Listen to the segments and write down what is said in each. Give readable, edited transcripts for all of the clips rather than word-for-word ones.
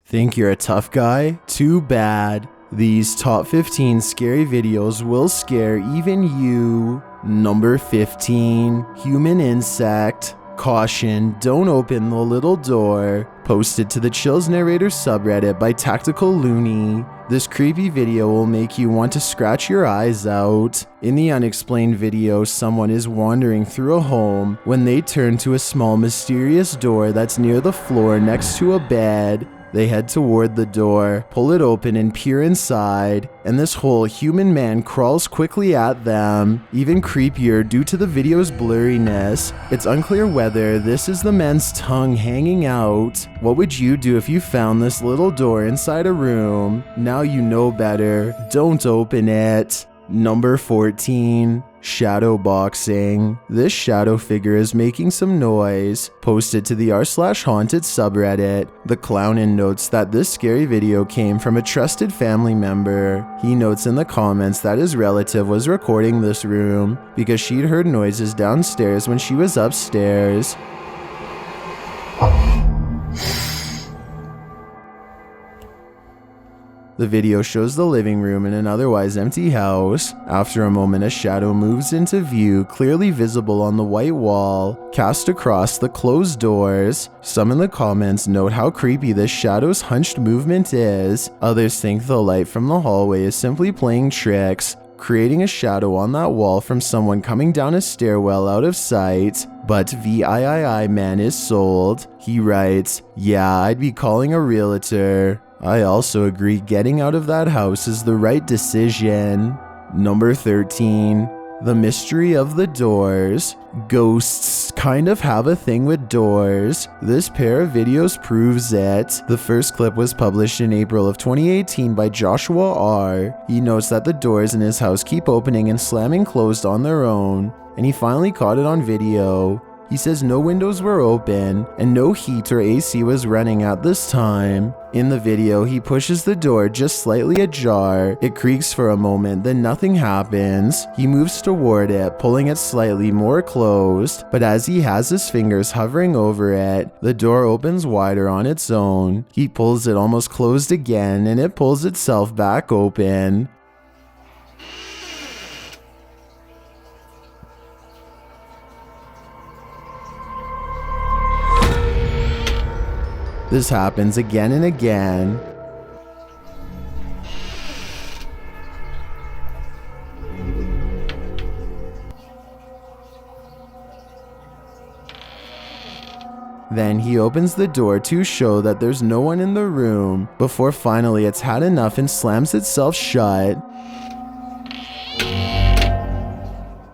Think you're a tough guy? Too bad. These top 15 scary videos will scare even you. Number 15. Human insect. Caution, don't open the little door. Posted to the Chills Narrator subreddit by Tactical Looney. This creepy video will make you want to scratch your eyes out. In the unexplained video, someone is wandering through a home when they turn to a small mysterious door that's near the floor next to a bed. They head toward the door, pull it open and peer inside, and this whole human man crawls quickly at them. Even creepier due to the video's blurriness, it's unclear whether this is the man's tongue hanging out. What would you do if you found this little door inside a room? Now you know better. Don't open it. Number 14. Shadow boxing. This shadow figure is making some noise. Posted to the r/haunted subreddit. The clownin notes that this scary video came from a trusted family member. He notes in the comments that his relative was recording this room because she'd heard noises downstairs when she was upstairs. The video shows the living room in an otherwise empty house. After a moment, a shadow moves into view, clearly visible on the white wall, cast across the closed doors. Some in the comments note how creepy this shadow's hunched movement is. Others think the light from the hallway is simply playing tricks, creating a shadow on that wall from someone coming down a stairwell out of sight. But VIII man is sold. He writes, "Yeah, I'd be calling a realtor." I also agree getting out of that house is the right decision. Number 13. The mystery of the doors. Ghosts kind of have a thing with doors. This pair of videos proves it. The first clip was published in April of 2018 by Joshua R. He notes that the doors in his house keep opening and slamming closed on their own, and he finally caught it on video. He says no windows were open and no heat or AC was running at this time. In the video, he pushes the door just slightly ajar. It creaks for a moment, then nothing happens. He moves toward it, pulling it slightly more closed, but as he has his fingers hovering over it, the door opens wider on its own. He pulls it almost closed again, and it pulls itself back open. This happens again and again. Then he opens the door to show that there's no one in the room, before finally it's had enough and slams itself shut.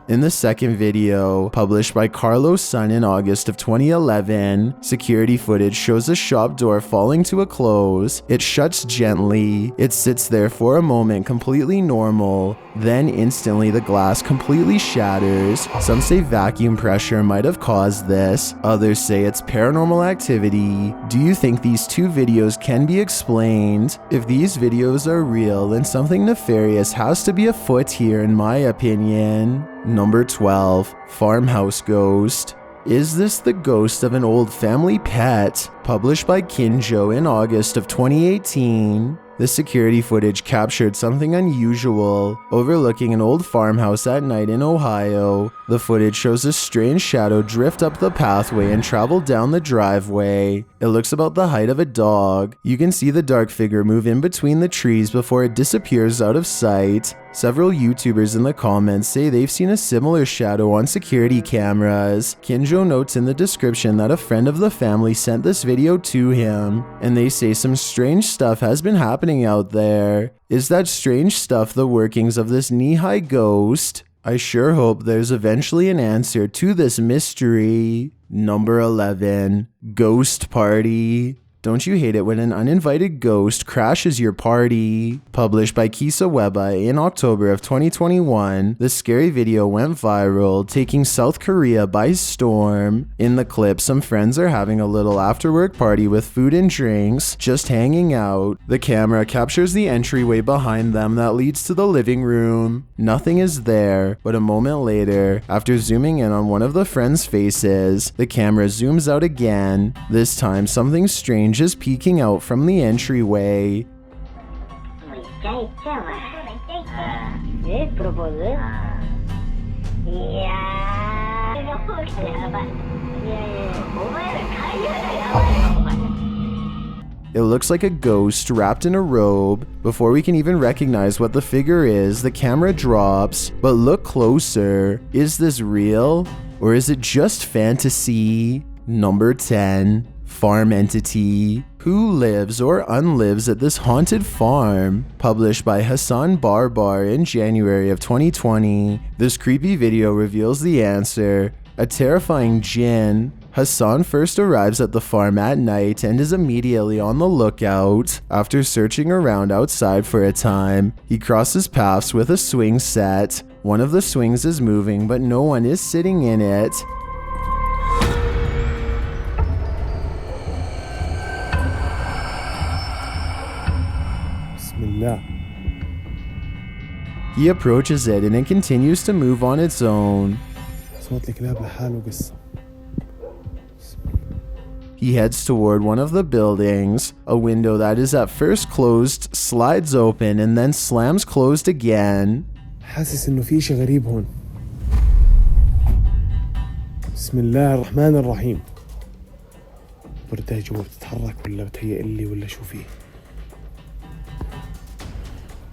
In the second video, published by Carlos Sun in August of 2011, security footage shows a shop door falling to a close. It shuts gently. It sits there for a moment completely normal. Then instantly the glass completely shatters. Some say vacuum pressure might have caused this. Others say it's paranormal activity. Do you think these two videos can be explained? If these videos are real, then something nefarious has to be afoot here in my opinion. Number 12. Farmhouse Ghost. Is this the ghost of an old family pet? Published by Kinjo in August of 2018. The security footage captured something unusual, overlooking an old farmhouse at night in Ohio. The footage shows a strange shadow drift up the pathway and travel down the driveway. It looks about the height of a dog. You can see the dark figure move in between the trees before it disappears out of sight. Several YouTubers in the comments say they've seen a similar shadow on security cameras. Kinjo notes in the description that a friend of the family sent this video to him, and they say some strange stuff has been happening out there. Is that strange stuff the workings of this knee-high ghost? I sure hope there's eventually an answer to this mystery. Number 11. Ghost Party. Don't you hate it when an uninvited ghost crashes your party? Published by Kisa Weba in October of 2021, the scary video went viral, taking South Korea by storm. In the clip, some friends are having a little after-work party with food and drinks, just hanging out. The camera captures the entryway behind them that leads to the living room. Nothing is there, but a moment later, after zooming in on one of the friends' faces, the camera zooms out again. This time, something strange just peeking out from the entryway. It looks like a ghost wrapped in a robe. Before we can even recognize what the figure is, the camera drops. But look closer. Is this real? Or is it just fantasy? Number 10. Farm entity. Who lives or unlives at this haunted farm? Published by Hassan Barbar in January of 2020. This creepy video reveals the answer. A terrifying jinn. Hassan first arrives at the farm at night and is immediately on the lookout. After searching around outside for a time, he crosses paths with a swing set. One of the swings is moving, but no one is sitting in it. Bismillah. He approaches it and it continues to move on its own. صوت الكلاب لحاله قصة. He heads toward one of the buildings. A window that is at first closed slides open and then slams closed again. حاسس إنه في شيء غريب هون. بسم الله الرحمن الرحيم. بردها جوا بتتحرك ولا بتهيأ لي ولا شو فيه؟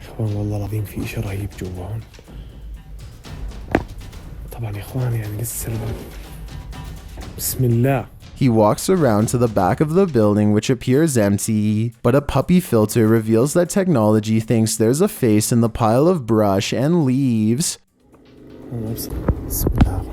إخوان والله العظيم في إشي رهيب جوا هون. طبعا يا إخوان يعني لسه بسم الله. He walks around to the back of the building, which appears empty, but a puppy filter reveals that technology thinks there's a face in the pile of brush and leaves. بسم الله.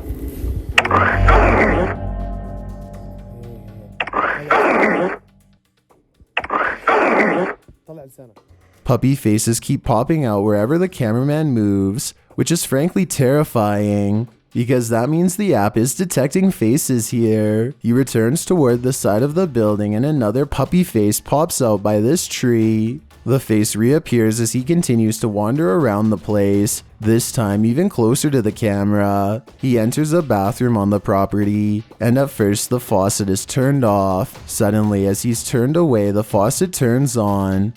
طلع لسانك. Puppy faces keep popping out wherever the cameraman moves, which is frankly terrifying. Because that means the app is detecting faces here. He returns toward the side of the building and another puppy face pops out by this tree. The face reappears as he continues to wander around the place, this time even closer to the camera. He enters a bathroom on the property, and at first the faucet is turned off. Suddenly, as he's turned away, the faucet turns on.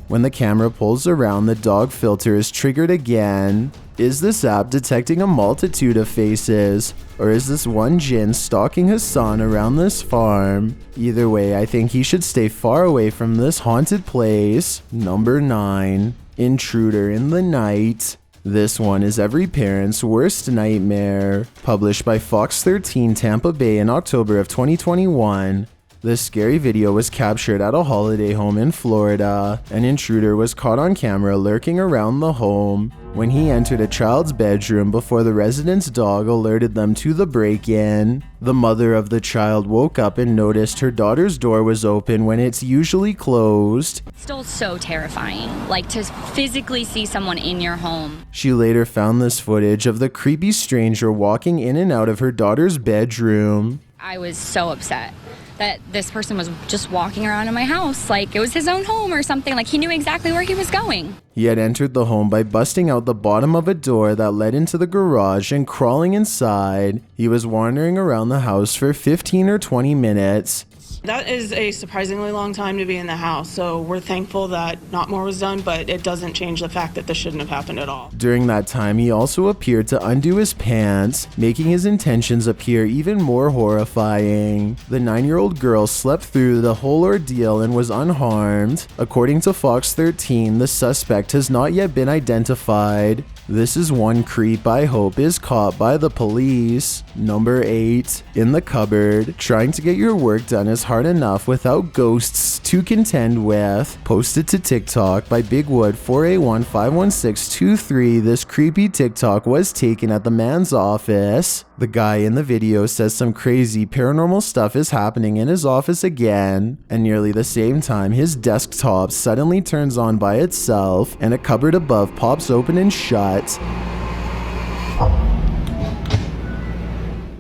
When the camera pulls around, the dog filter is triggered again. Is this app detecting a multitude of faces? Or is this one jinn stalking Hassan around this farm? Either way, I think he should stay far away from this haunted place. Number 9. Intruder in the night. This one is every parent's worst nightmare. Published by Fox 13 Tampa Bay in October of 2021. This scary video was captured at a holiday home in Florida. An intruder was caught on camera lurking around the home. When he entered a child's bedroom before the resident's dog alerted them to the break-in, the mother of the child woke up and noticed her daughter's door was open when it's usually closed. Still so terrifying, like to physically see someone in your home. She later found this footage of the creepy stranger walking in and out of her daughter's bedroom. I was so upset that this person was just walking around in my house like it was his own home or something, like he knew exactly where he was going. He had entered the home by busting out the bottom of a door that led into the garage and crawling inside. He was wandering around the house for 15 or 20 minutes. That is a surprisingly long time to be in the house, so we're thankful that not more was done, but it doesn't change the fact that this shouldn't have happened at all. During that time, he also appeared to undo his pants, making his intentions appear even more horrifying. The 9-year-old girl slept through the whole ordeal and was unharmed. According to Fox 13, the suspect has not yet been identified. This is one creep I hope is caught by the police. Number 8. In the cupboard. Trying to get your work done is hard enough without ghosts to contend with. Posted to TikTok by Bigwood481-51623. This creepy TikTok was taken at the man's office. The guy in the video says some crazy paranormal stuff is happening in his office again, and nearly the same time his desktop suddenly turns on by itself and a cupboard above pops open and shut.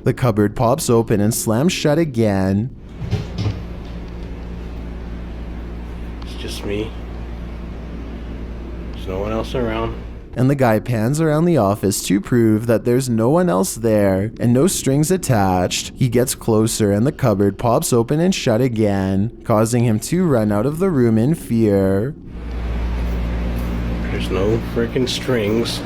The cupboard pops open and slams shut again. It's just me. There's no one else around. and the guy pans around the office to prove that there's no one else there and no strings attached. He gets closer and the cupboard pops open and shut again, causing him to run out of the room in fear. There's no freaking strings.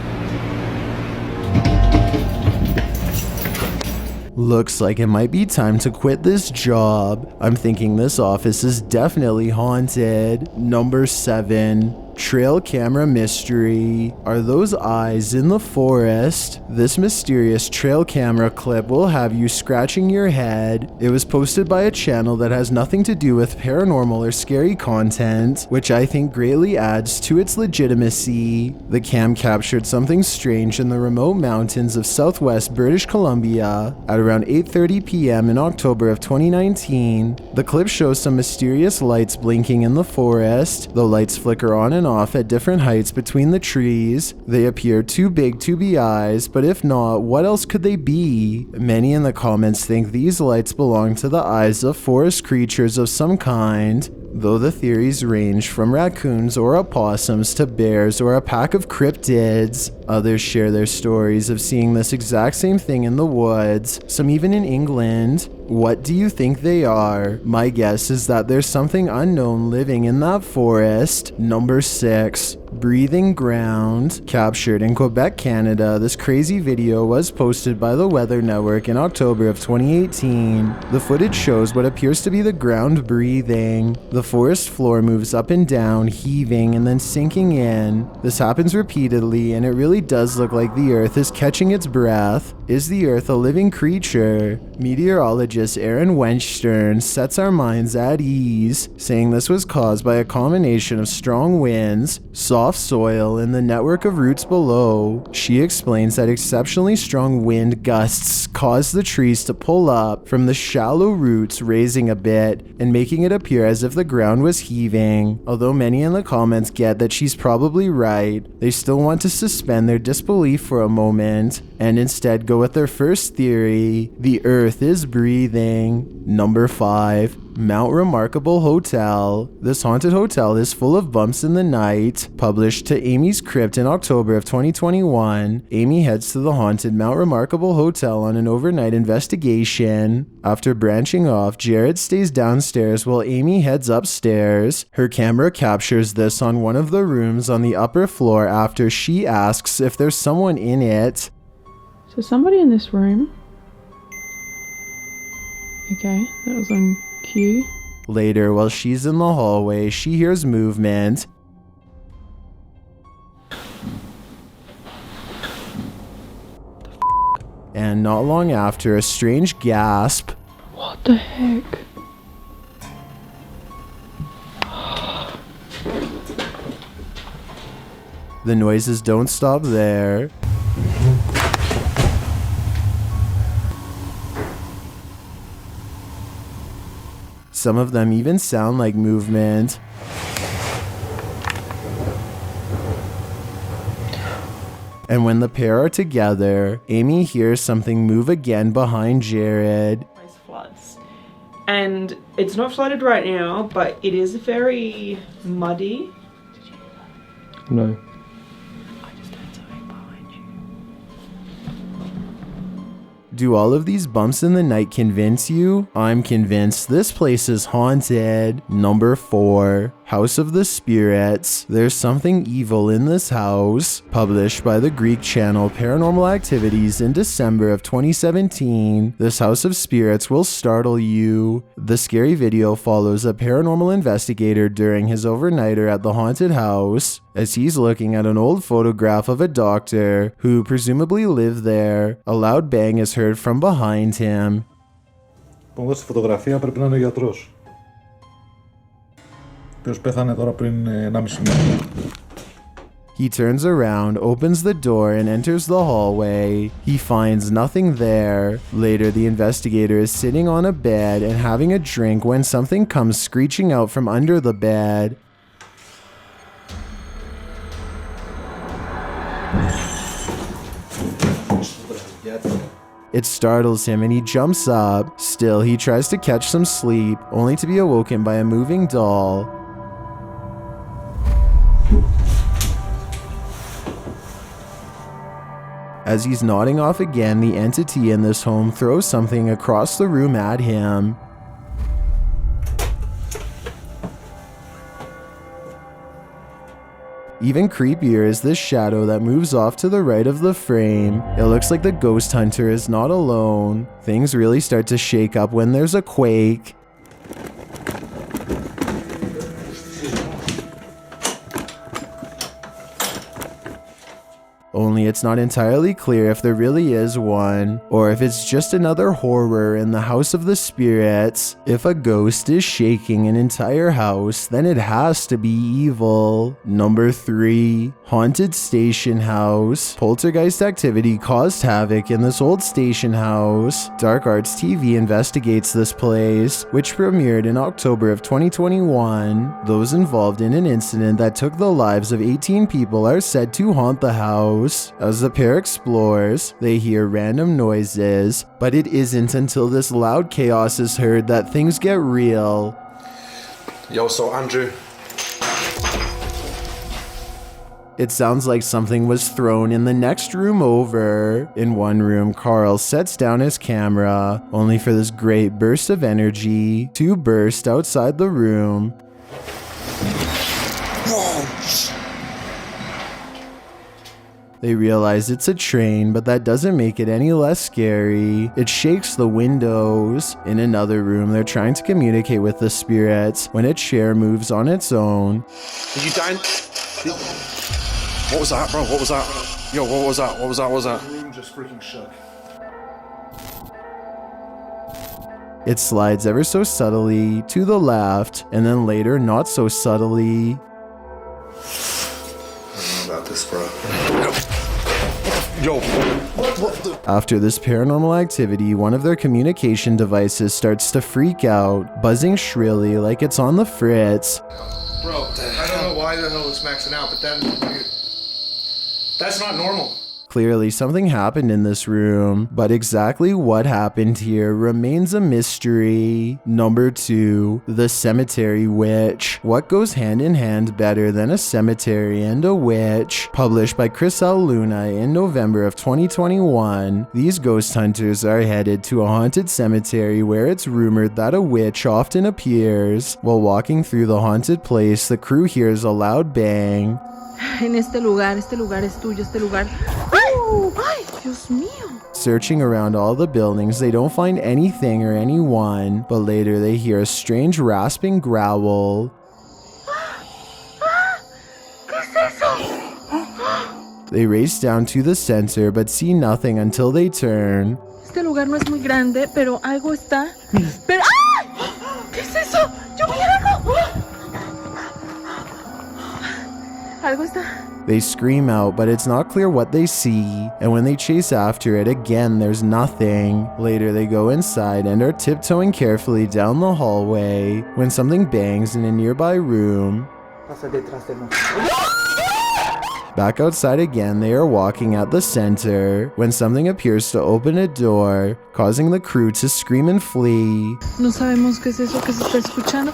Looks like it might be time to quit this job. I'm thinking this office is definitely haunted. Number 7. Trail camera mystery. Are those eyes in the forest? This mysterious trail camera clip will have you scratching your head. It was posted by a channel that has nothing to do with paranormal or scary content, which I think greatly adds to its legitimacy. The cam captured something strange in the remote mountains of southwest British Columbia at around 8:30 p.m. in October of 2019. The clip shows some mysterious lights blinking in the forest. The lights flicker on and off at different heights between the trees. They appear too big to be eyes, but if not, what else could they be? Many in the comments think these lights belong to the eyes of forest creatures of some kind, though the theories range from raccoons or opossums to bears or a pack of cryptids. Others share their stories of seeing this exact same thing in the woods, some even in England. What do you think they are? My guess is that there's something unknown living in that forest. Number 6. Breathing ground. Captured in Quebec, Canada, this crazy video was posted by the Weather Network in October of 2018. The footage shows what appears to be the ground breathing. The forest floor moves up and down, heaving and then sinking in. This happens repeatedly, and it really does look like the earth is catching its breath. Is the earth a living creature? Meteorologist Aaron Wenstern sets our minds at ease, saying this was caused by a combination of strong winds, soft soil, and the network of roots below. She explains that exceptionally strong wind gusts caused the trees to pull up from the shallow roots, raising a bit and making it appear as if the ground was heaving. Although many in the comments get that she's probably right, they still want to suspend their disbelief for a moment and instead go with their first theory: the earth is breathing. Number 5. Mount Remarkable Hotel. This haunted hotel is full of bumps in the night. Published to Amy's Crypt in October of 2021, Amy heads to the haunted Mount Remarkable Hotel on an overnight investigation. After branching off, Jared stays downstairs while Amy heads upstairs. Her camera captures this on one of the rooms on the upper floor after she asks if there's someone in it. So somebody in this room. Okay, that was on cue. Later, while she's in the hallway, she hears movement. And not long after, a strange gasp. What the heck? The noises don't stop there. Some of them even sound like movement. And when the pair are together, Amy hears something move again behind Jared. Floods. And it's not flooded right now, but it is very muddy. No. Do all of these bumps in the night convince you? I'm convinced this place is haunted. Number 4. House of the Spirits. There's something evil in this house. Published by the Greek channel Paranormal Activities in December of 2017, this House of Spirits will startle you. The scary video follows a paranormal investigator during his overnighter at the haunted house. As he's looking at an old photograph of a doctor who presumably lived there, a loud bang is heard from behind him. Εδώ στη φωτογραφία πρέπει να είναι ο γιατρός, ο οποίος πέθανε τώρα πριν 1,5 μήνα. He turns around, opens the door, and enters the hallway. He finds nothing there. Later, the investigator is sitting on a bed and having a drink when something comes screeching out from under the bed. It startles him and he jumps up. Still, he tries to catch some sleep, only to be awoken by a moving doll. As he's nodding off again, the entity in this home throws something across the room at him. Even creepier is this shadow that moves off to the right of the frame. It looks like the ghost hunter is not alone. Things really start to shake up when there's a quake. Only it's not entirely clear if there really is one, or if it's just another horror in the house of the spirits. If a ghost is shaking an entire house, then it has to be evil. Number 3. Haunted station house. Poltergeist activity caused havoc in this old station house. Dark Arts TV investigates this place, which premiered in October of 2021. Those involved in an incident that took the lives of 18 people are said to haunt the house. As the pair explores, they hear random noises, but it isn't until this loud chaos is heard that things get real. Yo, so Andrew. It sounds like something was thrown in the next room over. In one room, Carl sets down his camera, only for this great burst of energy to burst outside the room. They realize it's a train, but that doesn't make it any less scary. It shakes the windows. In another room, they're trying to communicate with the spirits when a chair moves on its own. Are you dying? What was that, bro? What was that? Yo, what was that? What was that? What was that? The room just freaking shook. It slides ever so subtly to the left, and then later not so subtly. I don't know about this, bro. Yo, what the? After this paranormal activity, one of their communication devices starts to freak out, buzzing shrilly like it's on the fritz. Bro, I don't know why the hell it's maxing out, but that's not normal. Clearly, something happened in this room, but exactly what happened here remains a mystery. Number 2, the cemetery witch. What goes hand in hand better than a cemetery and a witch? Published by Chris L. Luna in November of 2021, these ghost hunters are headed to a haunted cemetery where it's rumored that a witch often appears. While walking through the haunted place, the crew hears a loud bang. En este lugar es tuyo, este lugar. ¡Ay! ¡Ay, Dios mío! Searching around all the buildings, they don't find anything or anyone, but later they hear a strange rasping growl. ¿Qué es eso? They race down to the center, but see nothing until they turn. Este lugar no es muy grande, pero algo está. Pero ¡ay! ¿Qué es eso? ¡Yo vi algo! Algo está. They scream out, but it's not clear what they see, and when they chase after it again, there's nothing. Later, they go inside and are tiptoeing carefully down the hallway when something bangs in a nearby room. Back outside again, they are walking at the center when something appears to open a door, causing the crew to scream and flee. No sabemos qué es eso que se está escuchando.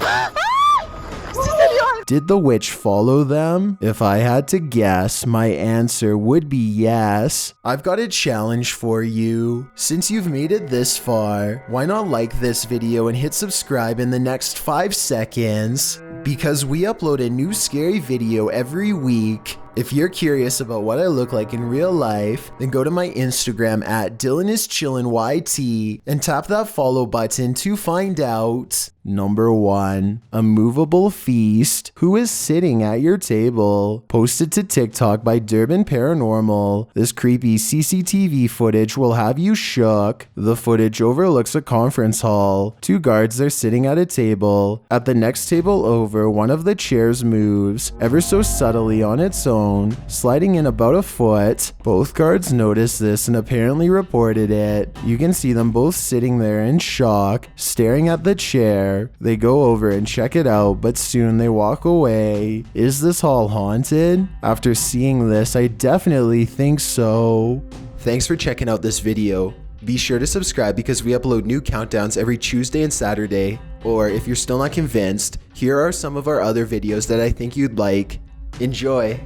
Did the witch follow them? If I had to guess, my answer would be yes. I've got a challenge for you. Since you've made it this far, why not like this video and hit subscribe in the next 5 seconds? Because we upload a new scary video every week. If you're curious about what I look like in real life, then go to my Instagram at DylanIsChillinYT and tap that follow button to find out. Number 1. A movable feast. Who is sitting at your table? Posted to TikTok by Durban Paranormal. This creepy CCTV footage will have you shook. The footage overlooks a conference hall. 2 guards are sitting at a table. At the next table over, one of the chairs moves, ever so subtly on its own, sliding in about a foot. Both guards notice this and apparently reported it. You can see them both sitting there in shock, staring at the chair. They go over and check it out, but soon they walk away. Is this hall haunted? After seeing this, I definitely think so. Thanks for checking out this video. Be sure to subscribe because we upload new countdowns every Tuesday and Saturday. Or if you're still not convinced, here are some of our other videos that I think you'd like. Enjoy!